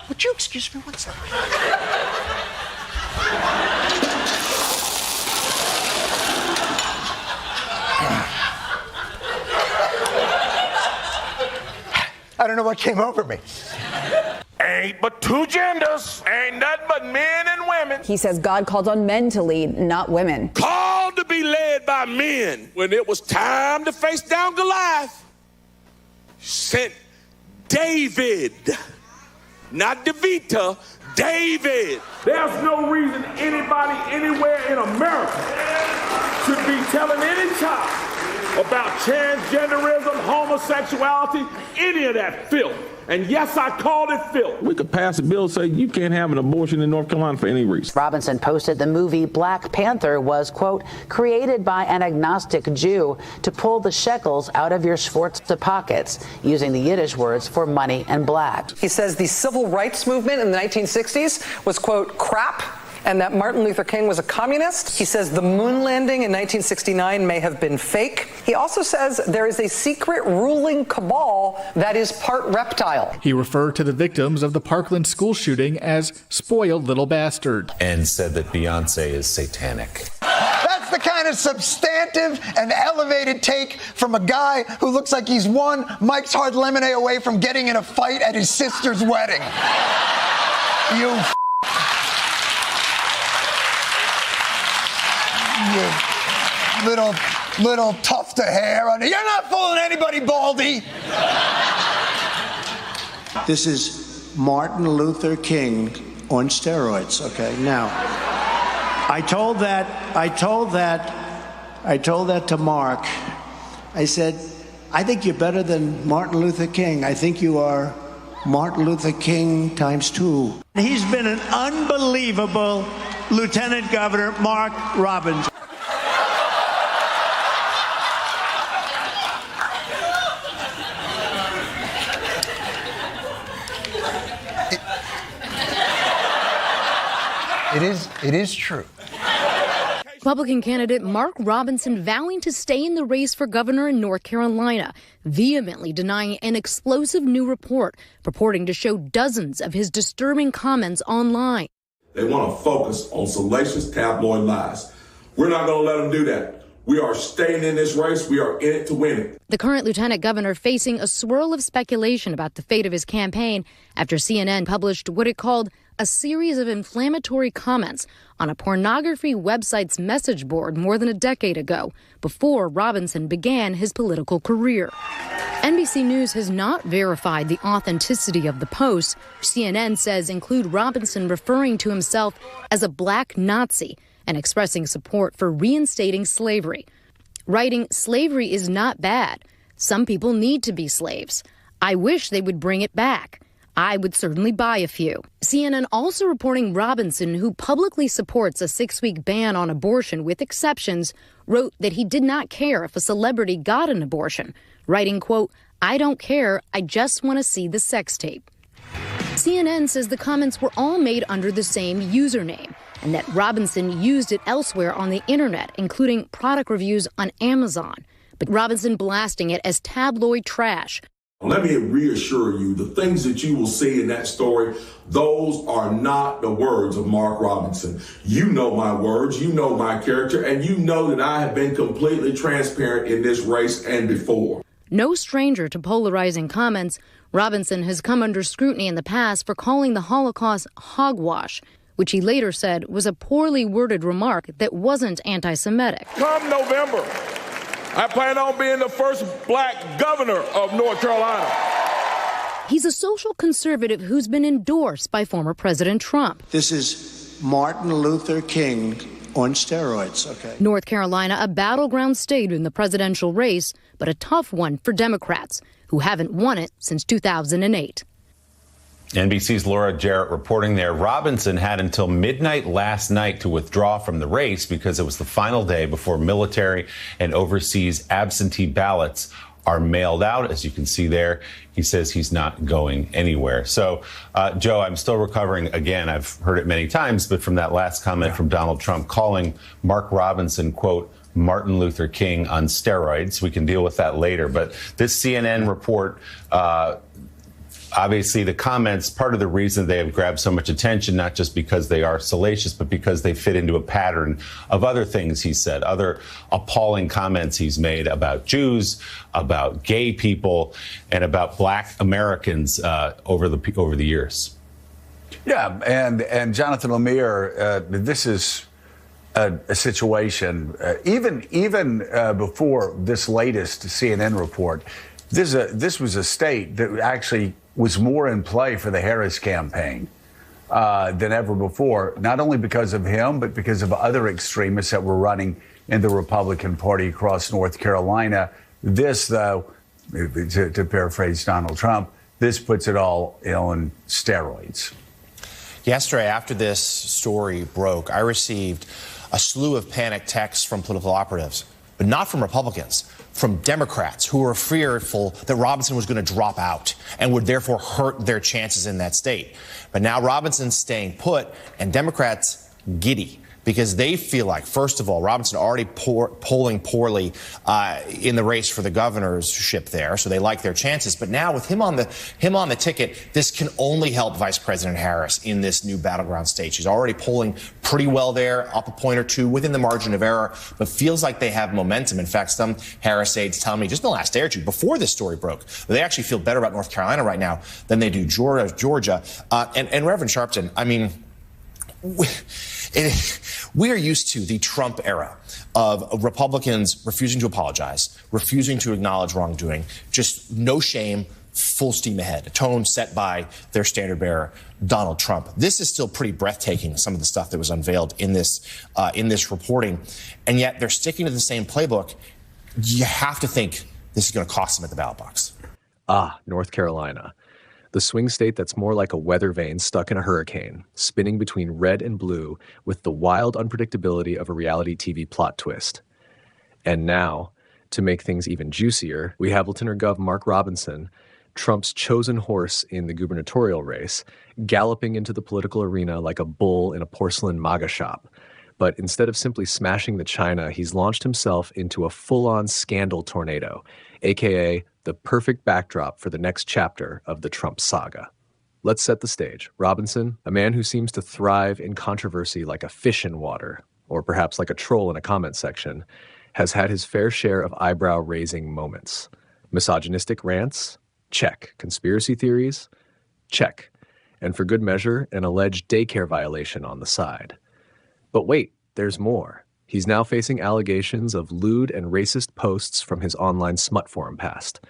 Would you excuse me one second? I don't know what came over me. Ain't but two genders, ain't nothing but men and women. He says God called on men to lead, not women. Called to be led by men. When it was time to face down Goliath, sent David, not DeVita, David. There's no reason anybody anywhere in America should be telling any child about transgenderism, homosexuality, any of that filth. And yes, I called it filth. We could pass a bill say you can't have an abortion in North Carolina for any reason. Robinson posted the movie Black Panther was, quote, created by an agnostic Jew to pull the shekels out of your Schwarza pockets, using the Yiddish words for money and black. He says the civil rights movement in the 1960s was, quote, crap, and that Martin Luther King was a communist. He says the moon landing in 1969 may have been fake. He also says there is a secret ruling cabal that is part reptile. He referred to the victims of the Parkland school shooting as spoiled little bastard. And said that Beyonce is satanic. That's the kind of substantive and elevated take from a guy who looks like he's one Mike's Hard Lemonade away from getting in a fight at his sister's wedding. You little tuft of hair on it. You're not fooling anybody, Baldy. This is Martin Luther King on steroids. Okay, now I told that to Mark. I said, I think you're better than Martin Luther King. I think you are Martin Luther King times 2. He's been an unbelievable Lieutenant Governor, Mark Robbins. It is true. Republican candidate Mark Robinson vowing to stay in the race for governor in North Carolina, vehemently denying an explosive new report purporting to show dozens of his disturbing comments online. They want to focus on salacious tabloid lies. We're not going to let them do that. We are staying in this race. We are in it to win it. The current lieutenant governor facing a swirl of speculation about the fate of his campaign after CNN published what it called a series of inflammatory comments on a pornography website's message board more than a decade ago, before Robinson began his political career. NBC News has not verified the authenticity of the posts. CNN says include Robinson referring to himself as a black Nazi and expressing support for reinstating slavery. Writing, slavery is not bad. Some people need to be slaves. I wish they would bring it back. I would certainly buy a few. CNN also reporting Robinson, who publicly supports a 6-week ban on abortion with exceptions, wrote that he did not care if a celebrity got an abortion, writing, quote, I don't care, I just want to see the sex tape. CNN says the comments were all made under the same username, and that Robinson used it elsewhere on the internet, including product reviews on Amazon. But Robinson blasting it as tabloid trash. Let me reassure you, the things that you will see in that story, those are not the words of Mark Robinson. You know my words, you know my character, and you know that I have been completely transparent in this race and before. No stranger to polarizing comments, Robinson has come under scrutiny in the past for calling the Holocaust hogwash, which he later said was a poorly worded remark that wasn't anti-Semitic. Come November, I plan on being the first black governor of North Carolina. He's a social conservative who's been endorsed by former President Trump. This is Martin Luther King on steroids, okay? North Carolina, a battleground state in the presidential race, but a tough one for Democrats, who haven't won it since 2008. NBC's Laura Jarrett reporting there. Robinson had until midnight last night to withdraw from the race because it was the final day before military and overseas absentee ballots are mailed out. As you can see there, he says he's not going anywhere. So, Joe, I'm still recovering. Again, I've heard it many times, but from that last comment from Donald Trump calling Mark Robinson, quote, Martin Luther King on steroids. We can deal with that later. But this CNN report, obviously the comments, part of the reason they have grabbed so much attention, not just because they are salacious, but because they fit into a pattern of other things he said, other appalling comments he's made about Jews, about gay people, and about black Americans over the years. Yeah, and Jonathan Lemire, this is a situation, even before this latest CNN report, this was a state that actually was more in play for the Harris campaign than ever before, not only because of him, but because of other extremists that were running in the Republican Party across North Carolina. This, though, to paraphrase Donald Trump, this puts it all on steroids. Yesterday, after this story broke, I received a slew of panic texts from political operatives, but not from Republicans, from Democrats who were fearful that Robinson was going to drop out and would therefore hurt their chances in that state. But now Robinson's staying put, and Democrats giddy, because they feel like, first of all, Robinson already polling poorly in the race for the governorship there, so they like their chances. But now with him on the ticket, this can only help Vice President Harris in this new battleground state. She's already polling pretty well there, up a point or two within the margin of error, but feels like they have momentum. In fact, some Harris aides tell me just in the last day or two, before this story broke, they actually feel better about North Carolina right now than they do Georgia. And Reverend Sharpton, I mean, we are used to the Trump era of Republicans refusing to apologize, refusing to acknowledge wrongdoing, just no shame, full steam ahead, a tone set by their standard bearer, Donald Trump. This is still pretty breathtaking, some of the stuff that was unveiled in this reporting, and yet they're sticking to the same playbook. You have to think this is going to cost them at the ballot box. North Carolina. The swing state that's more like a weather vane stuck in a hurricane, spinning between red and blue with the wild unpredictability of a reality TV plot twist. And now, to make things even juicier, we have Lieutenant Gov Mark Robinson, Trump's chosen horse in the gubernatorial race, galloping into the political arena like a bull in a porcelain MAGA shop. But instead of simply smashing the china, he's launched himself into a full-on scandal tornado, aka the perfect backdrop for the next chapter of the Trump saga. Let's set the stage. Robinson, a man who seems to thrive in controversy like a fish in water, or perhaps like a troll in a comment section, has had his fair share of eyebrow-raising moments. Misogynistic rants? Check. Conspiracy theories? Check. And for good measure, an alleged daycare violation on the side. But wait, there's more. He's now facing allegations of lewd and racist posts from his online smut forum past.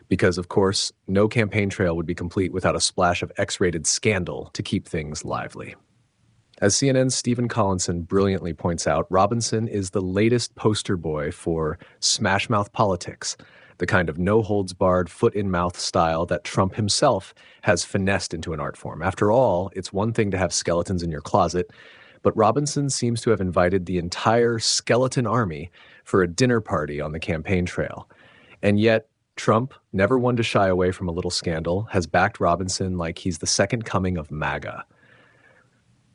Because, of course, no campaign trail would be complete without a splash of X-rated scandal to keep things lively. As CNN's Stephen Collinson brilliantly points out, Robinson is the latest poster boy for smash-mouth politics, the kind of no-holds-barred, foot-in-mouth style that Trump himself has finessed into an art form. After all, it's one thing to have skeletons in your closet, but Robinson seems to have invited the entire skeleton army for a dinner party on the campaign trail. And yet, Trump, never one to shy away from a little scandal, has backed Robinson like he's the second coming of MAGA.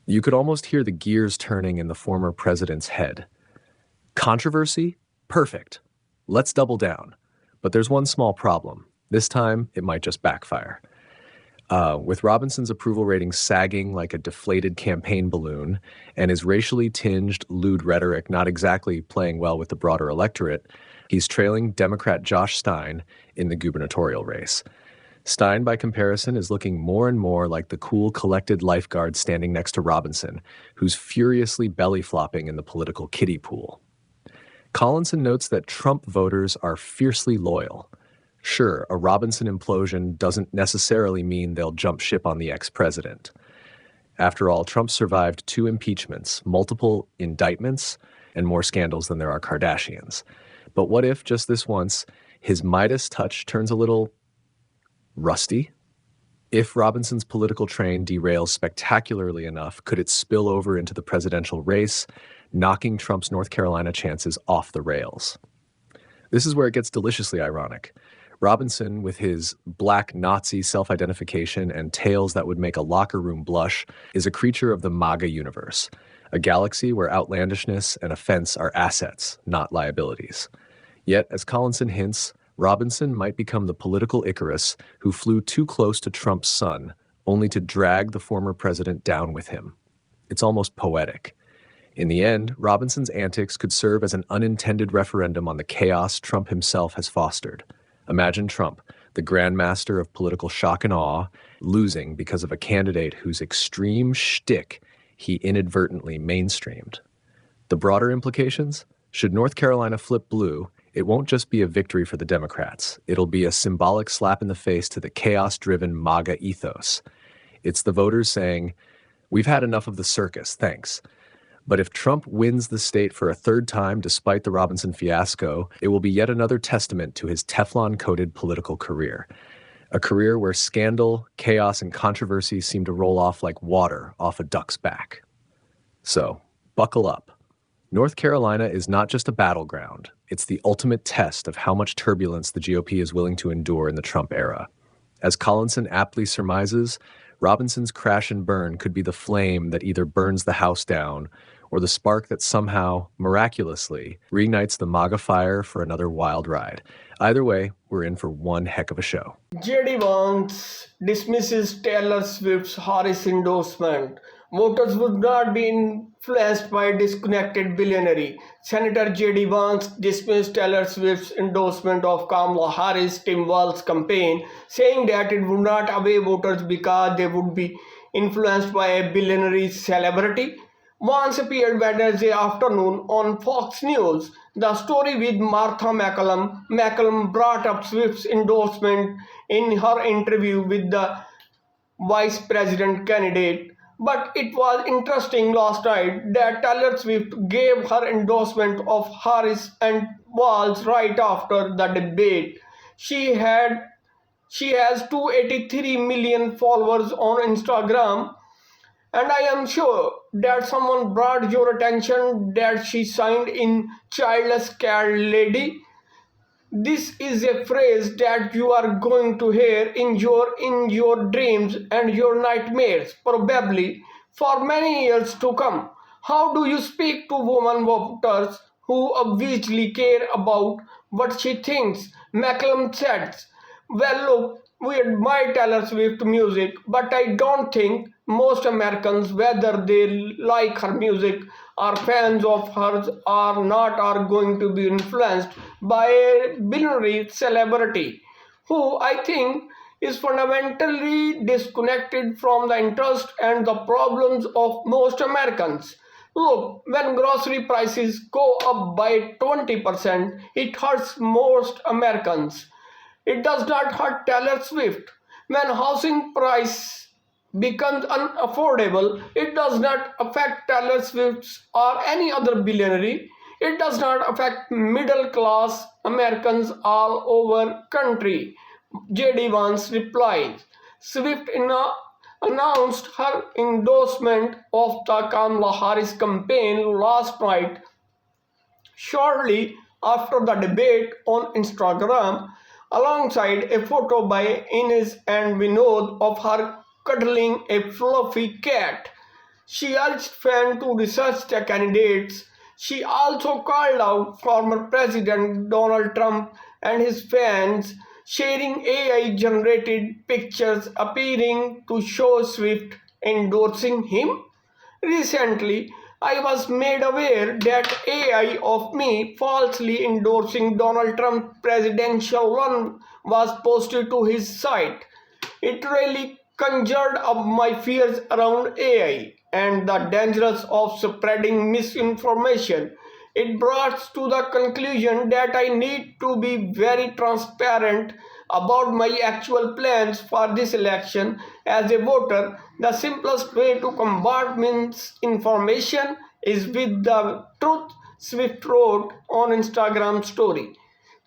You could almost hear the gears turning in the former president's head. Controversy? Perfect. Let's double down. But there's one small problem. This time, it might just backfire. With Robinson's approval rating sagging like a deflated campaign balloon and his racially tinged, lewd rhetoric not exactly playing well with the broader electorate, he's trailing Democrat Josh Stein in the gubernatorial race. Stein, by comparison, is looking more and more like the cool, collected lifeguard standing next to Robinson, who's furiously belly-flopping in the political kiddie pool. Collinson notes that Trump voters are fiercely loyal. Sure, a Robinson implosion doesn't necessarily mean they'll jump ship on the ex-president. After all, Trump survived 2 impeachments, multiple indictments, and more scandals than there are Kardashians. But what if, just this once, his Midas touch turns a little rusty? If Robinson's political train derails spectacularly enough, could it spill over into the presidential race, knocking Trump's North Carolina chances off the rails? This is where it gets deliciously ironic. Robinson, with his black Nazi self-identification and tales that would make a locker room blush, is a creature of the MAGA universe, a galaxy where outlandishness and offense are assets, not liabilities. Yet, as Collinson hints, Robinson might become the political Icarus who flew too close to Trump's sun, only to drag the former president down with him. It's almost poetic. In the end, Robinson's antics could serve as an unintended referendum on the chaos Trump himself has fostered. Imagine Trump, the grandmaster of political shock and awe, losing because of a candidate whose extreme shtick he inadvertently mainstreamed. The broader implications? Should North Carolina flip blue, it won't just be a victory for the Democrats. It'll be a symbolic slap in the face to the chaos-driven MAGA ethos. It's the voters saying, "We've had enough of the circus, thanks." But if Trump wins the state for a third time despite the Robinson fiasco, it will be yet another testament to his Teflon-coated political career. A career where scandal, chaos, and controversy seem to roll off like water off a duck's back. So, buckle up. North Carolina is not just a battleground. It's the ultimate test of how much turbulence the GOP is willing to endure in the Trump era. As Collinson aptly surmises, Robinson's crash and burn could be the flame that either burns the house down or the spark that somehow, miraculously, reignites the MAGA fire for another wild ride. Either way, we're in for one heck of a show. J.D. Vance dismisses Taylor Swift's Harris endorsement. Voters would not be influenced by a disconnected billionaire. Senator J.D. Vance dismissed Taylor Swift's endorsement of Kamala Harris' Tim Walz's campaign, saying that it would not sway voters because they would be influenced by a billionaire celebrity. Vance appeared Wednesday afternoon on Fox News. The story with Martha McCallum. McCallum brought up Swift's endorsement in her interview with the vice president candidate. But it was interesting last night that Taylor Swift gave her endorsement of Harris and Walz right after the debate. She has 283 million followers on Instagram, and I am sure that someone brought your attention that she signed in Childless Cat Lady. This is a phrase that you are going to hear in your dreams and your nightmares, probably for many years to come. How do you speak to women voters who obviously care about what she thinks? McCallum said, "Well, look, we admire Taylor Swift music, but I don't think most Americans, whether they like her music or fans of hers or not, are going to be influenced by a billionaire celebrity who I think is fundamentally disconnected from the interest and the problems of most Americans. Look, when grocery prices go up by 20%, it hurts most Americans. It does not hurt Taylor Swift. When housing price becomes unaffordable, it does not affect Taylor Swift or any other billionaire. It does not affect middle-class Americans all over country." J.D. Vance replies. Swift announced her endorsement of the Kamala Harris campaign last night, shortly after the debate on Instagram, alongside a photo by Ines and Vinod of her cuddling a fluffy cat. She urged fans to research the candidates. She also called out former President Donald Trump and his fans, sharing AI-generated pictures appearing to show Swift endorsing him. Recently, I was made aware that AI of me falsely endorsing Donald Trump's presidential run was posted to his site. It really conjured up my fears around AI and the dangers of spreading misinformation. It brought to the conclusion that I need to be very transparent about my actual plans for this election. As a voter, the simplest way to combat misinformation is with the truth, Swift wrote on Instagram story.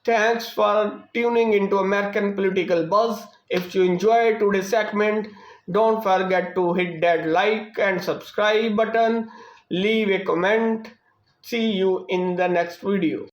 Thanks for tuning into American Political Buzz. If you enjoyed today's segment, don't forget to hit that like and subscribe button. Leave a comment. See you in the next video.